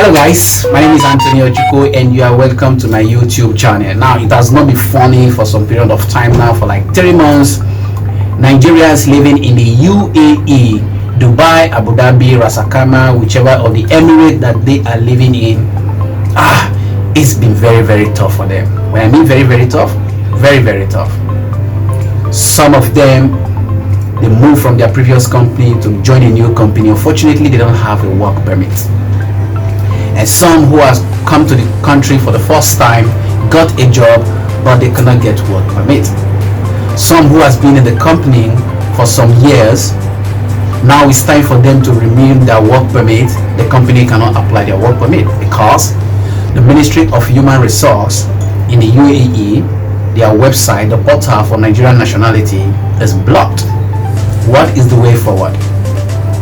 Hello guys, my name is Anthony Ojuko and you are welcome to my YouTube channel. Now it has not been funny for some period of time now, for like 3 months. Nigerians living in the UAE, Dubai, Abu Dhabi, Ras Al Khaimah, whichever of the emirate that they are living in, it's been very tough for them. When I mean very tough, very tough. Some of them, they move from their previous company to join a new company. Unfortunately, they don't have a work permit. And some who has come to the country for the first time got a job, but they cannot get work permit. Some who has been in the company for some years, now it's time for them to renew their work permit. The company cannot apply their work permit because the Ministry of Human Resource in the UAE, their website, the portal for Nigerian nationality, is blocked. What is the way forward?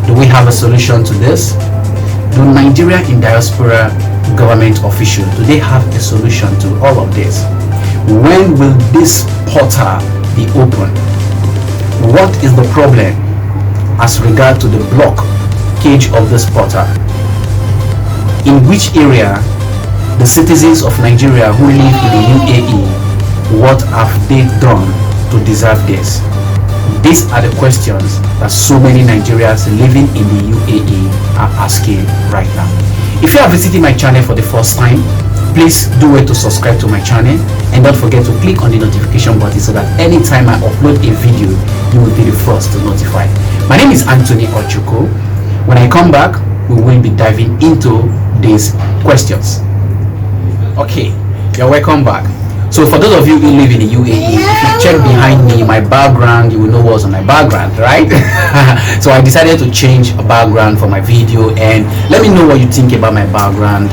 Do we have a solution to this? Do Nigeria in diaspora government officials, do they have a solution to all of this? When will this portal be open? What is the problem as regard to the blockage of this portal? In which area the citizens of Nigeria who live in the UAE, what have they done to deserve this? These are the questions that so many Nigerians living in the UAE are asking right now. If you are visiting my channel for the first time, please do wait to subscribe to my channel and don't forget to click on the notification button so that anytime I upload a video, you will be the first to notify. My name is Anthony Ojuko. When I come back, we will be diving into these questions. Okay, you're welcome back. So for those of you who live in the UAE, if you check behind me, my background, you will know what's on my background, right? So I decided to change a background for my video, and let me know what you think about my background.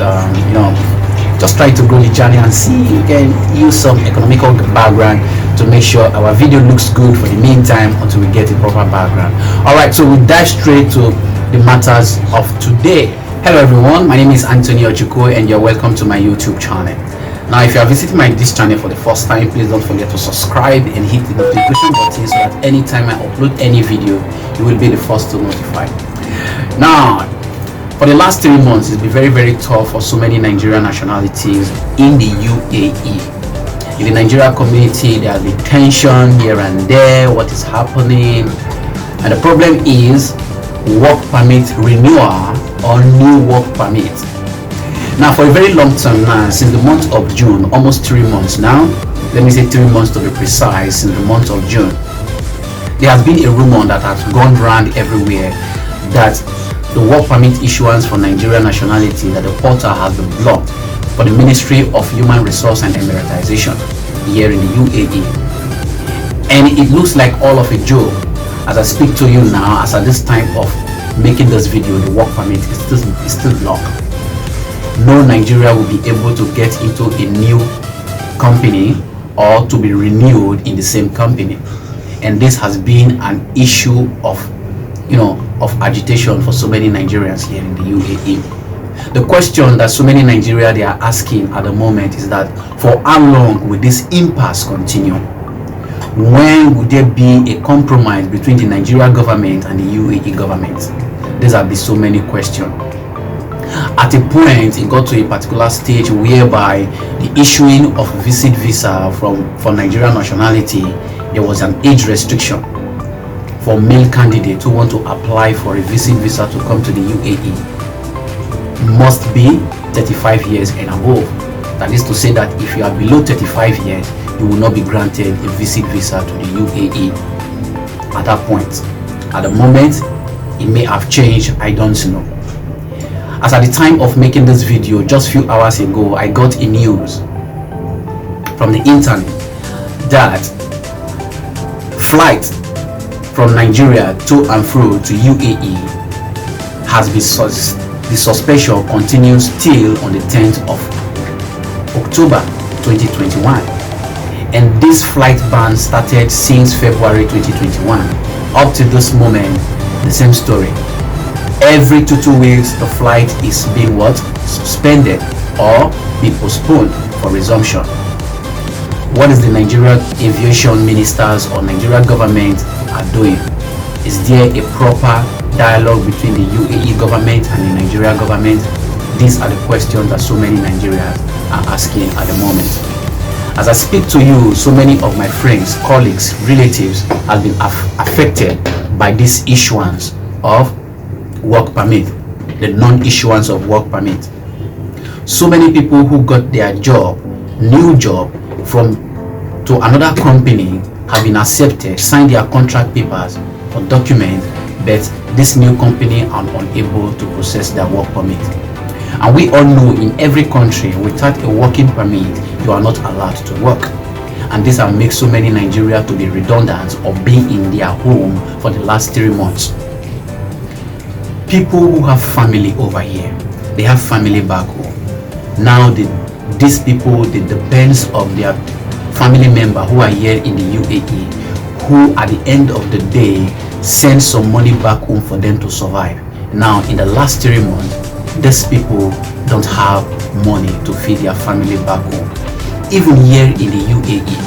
Just try to grow the channel and see if you can use some economical background to make sure our video looks good for the meantime until we get a proper background. All right, so we dive straight to the matters of today. Hello everyone, my name is Anthony Ojuko and you're welcome to my YouTube channel. Now, if you are visiting this channel for the first time, please don't forget to subscribe and hit the notification button so that anytime I upload any video, you will be the first to notify. Now, for the last 3 months, it's been very tough for so many Nigerian nationalities in the UAE. In the Nigerian community, there has been tension here and there, what is happening, and the problem is work permit renewal or new work permit. Now, for a very long time now, since the month of June, almost 3 months now, let me say 3 months to be precise, since the month of June, there has been a rumor that has gone around everywhere that the work permit issuance for Nigerian nationality, that the portal has been blocked for the Ministry of Human Resource and Emiratization here in the UAE. And it looks like all of a joke. As I speak to you now, as at this time of making this video, the work permit is still blocked. No Nigeria will be able to get into a new company or to be renewed in the same company, and this has been an issue of agitation for so many Nigerians here in the UAE. The question that so many Nigerians they are asking at the moment is that for how long will this impasse continue? When would there be a compromise between the Nigerian government and the UAE government? These are so many questions. At a point, it got to a particular stage whereby the issuing of visit visa for Nigerian nationality, there was an age restriction for male candidates who want to apply for a visit visa to come to the UAE. Must be 35 years and above. That is to say that if you are below 35 years, you will not be granted a visit visa to the UAE at that point. At the moment, it may have changed, I don't know. As at the time of making this video, just a few hours ago, I got a news from the internet that flight from Nigeria to and fro to UAE has been the suspension continues till on the 10th of October 2021, and this flight ban started since February 2021 up to this moment. The same story. Every 2 weeks the flight is being suspended or be postponed for resumption. What is the Nigerian aviation ministers or Nigerian government are doing? Is there a proper dialogue between the UAE government and the Nigerian government? These are the questions that so many Nigerians are asking at the moment. As I speak to you, so many of my friends, colleagues, relatives have been affected by this issuance of work permit, the non-issuance of work permit. So many people who got their job, new job to another company have been accepted, signed their contract papers or documents, but this new company are unable to process their work permit. And we all know in every country, without a working permit, you are not allowed to work. And this has made so many Nigerians to be redundant or being in their home for the last 3 months. People who have family over here, they have family back home. Now these people, they depends of their family member who are here in the UAE, who at the end of the day send some money back home for them to survive. Now in the last 3 months, these people don't have money to feed their family back home. Even here in the UAE,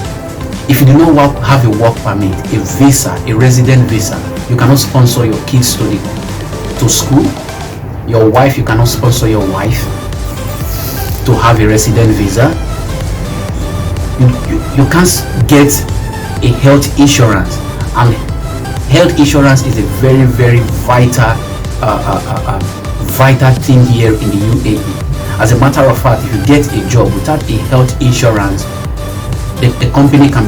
if you do not have a work permit, a visa, a resident visa, you cannot sponsor your kids to school. Your wife, you cannot sponsor your wife to have a resident visa. You can't get a health insurance, and health insurance is a very, very vital thing here in the UAE. As a matter of fact, if you get a job without a health insurance, the company can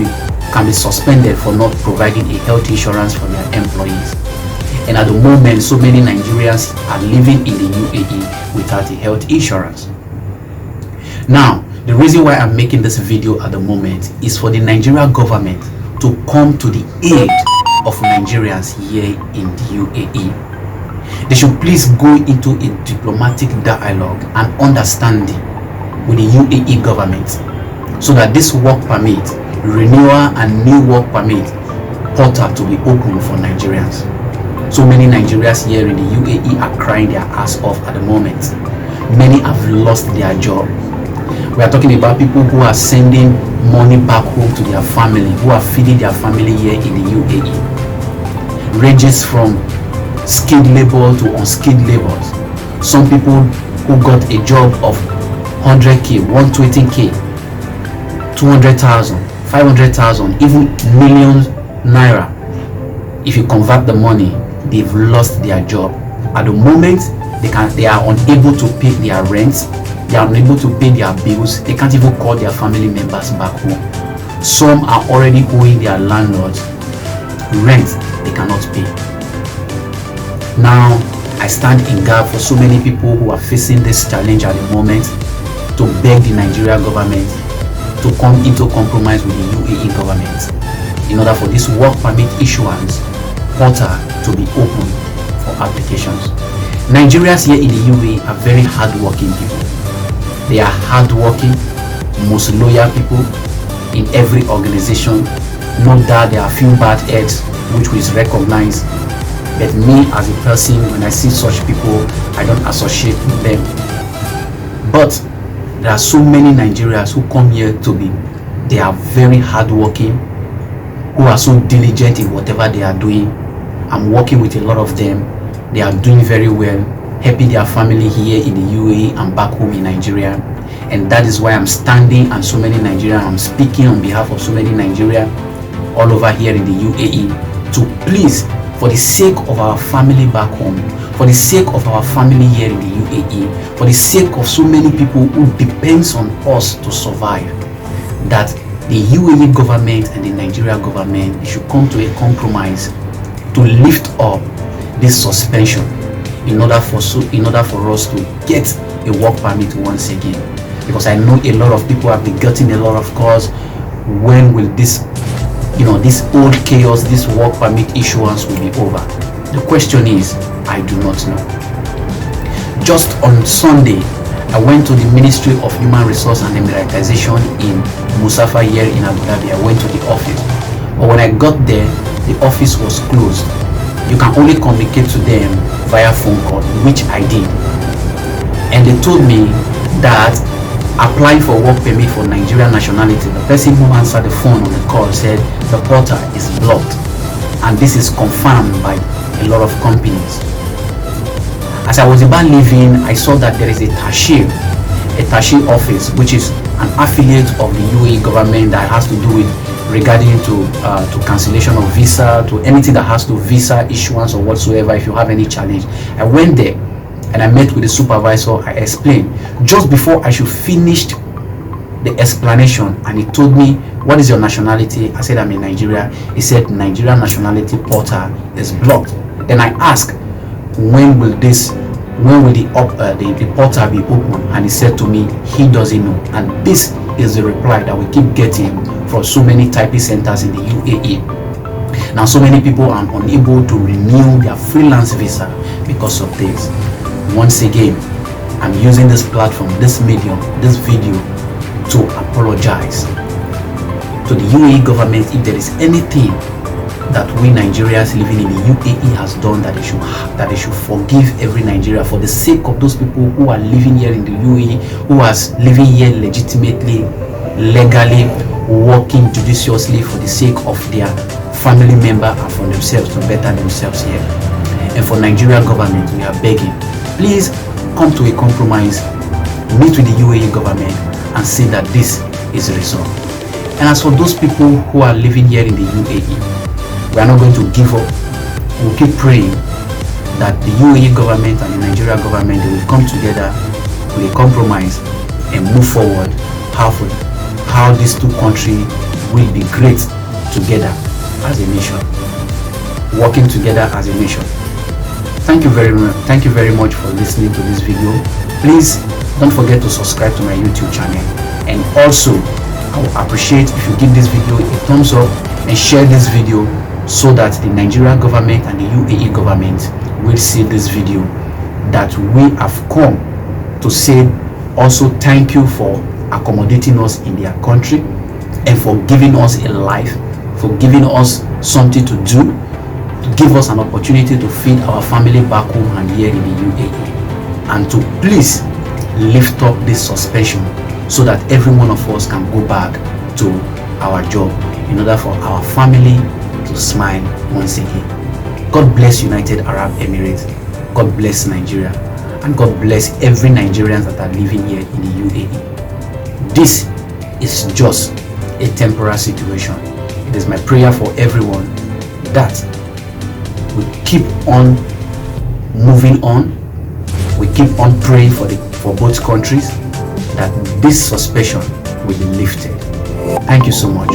be suspended for not providing a health insurance for their employees. And at the moment, so many Nigerians are living in the UAE without a health insurance. Now, the reason why I'm making this video at the moment is for the Nigerian government to come to the aid of Nigerians here in the UAE. They should please go into a diplomatic dialogue and understanding with the UAE government so that this work permit, renewal and new work permit portal to be open for Nigerians. So many Nigerians here in the UAE are crying their ass off at the moment. Many have lost their job. We are talking about people who are sending money back home to their family, who are feeding their family here in the UAE. Ranges from skilled labor to unskilled labors. Some people who got a job of 100k, 120k, 200,000, 500,000, even millions naira. If you convert the money, they've lost their job. At the moment, they are unable to pay their rent, they are unable to pay their bills, they can't even call their family members back home. Some are already owing their landlords rent they cannot pay. Now, I stand in gap for so many people who are facing this challenge at the moment to beg the Nigerian government to come into compromise with the UAE government in order for this work permit issuance portal to be open for applications. Nigerians here in the UAE are very hardworking people. They are hardworking, most loyal people in every organization. No doubt there are a few bad eggs which we recognize, but me as a person, when I see such people, I don't associate with them. But there are so many Nigerians who come here they are very hardworking, who are so diligent in whatever they are doing. I'm working with a lot of them. They are doing very well, helping their family here in the UAE and back home in Nigeria. And that is why I'm standing, and so many Nigerians, I'm speaking on behalf of so many Nigerians all over here in the UAE to please, for the sake of our family back home, for the sake of our family here in the UAE, for the sake of so many people who depends on us to survive, that the UAE government and the Nigerian government should come to a compromise to lift up this suspension in order for us to get a work permit once again. Because I know a lot of people have been getting a lot of calls. When will this old chaos, this work permit issuance will be over? The question is, I do not know. Just on Sunday, I went to the Ministry of Human Resource and Emiratisation in Musafa here in Abu Dhabi. I went to the office, but when I got there, the office was closed. You can only communicate to them via phone call, which I did. And they told me that applying for work permit for Nigerian nationality, the person who answered the phone on the call said the portal is blocked, and this is confirmed by a lot of companies. As I was about leaving, I saw that there is a Tashir office, which is an affiliate of the UAE government that has to do with regarding to cancellation of visa, to anything that has to visa issuance or whatsoever. If you have any challenge, I went there and I met with the supervisor. I explained just before I should finish the explanation, and he told me, what is your nationality? I said, I'm in Nigeria. He said, Nigerian nationality portal is blocked. Then I asked, when will the portal be open? And he said to me, he doesn't know. And this is the reply that we keep getting from so many typing centers in the UAE. Now, so many people are unable to renew their freelance visa because of this. Once again, I'm using this platform, this medium, this video to apologize to the UAE government if there is anything that we Nigerians living in the UAE has done that they should forgive every Nigeria for the sake of those people who are living here in the UAE, who are living here legitimately, legally, working judiciously for the sake of their family member and for themselves, to better themselves here. And for Nigerian government, we are begging, please come to a compromise, meet with the UAE government and say that this is resolved. And as for those people who are living here in the UAE, we are not going to give up. We'll keep praying that the UAE government and the Nigerian government, they will come together with a compromise and move forward how these two countries will be great together as a nation, working together as a nation. Thank you very much for listening to this video. Please don't forget to subscribe to my YouTube channel, and also I will appreciate if you give this video a thumbs up and share this video so that the Nigerian government and the UAE government will see this video, that we have come to say also thank you for accommodating us in their country and for giving us a life, for giving us something to do, to give us an opportunity to feed our family back home and here in the UAE, and to please lift up this suspension so that every one of us can go back to our job in order for our family to smile once again. God bless United Arab Emirates, God bless Nigeria, and God bless every Nigerian that are living here in the UAE. This is just a temporary situation. It is my prayer for everyone that we keep on moving on, we keep on praying for both countries, that this suspension will be lifted. Thank you so much.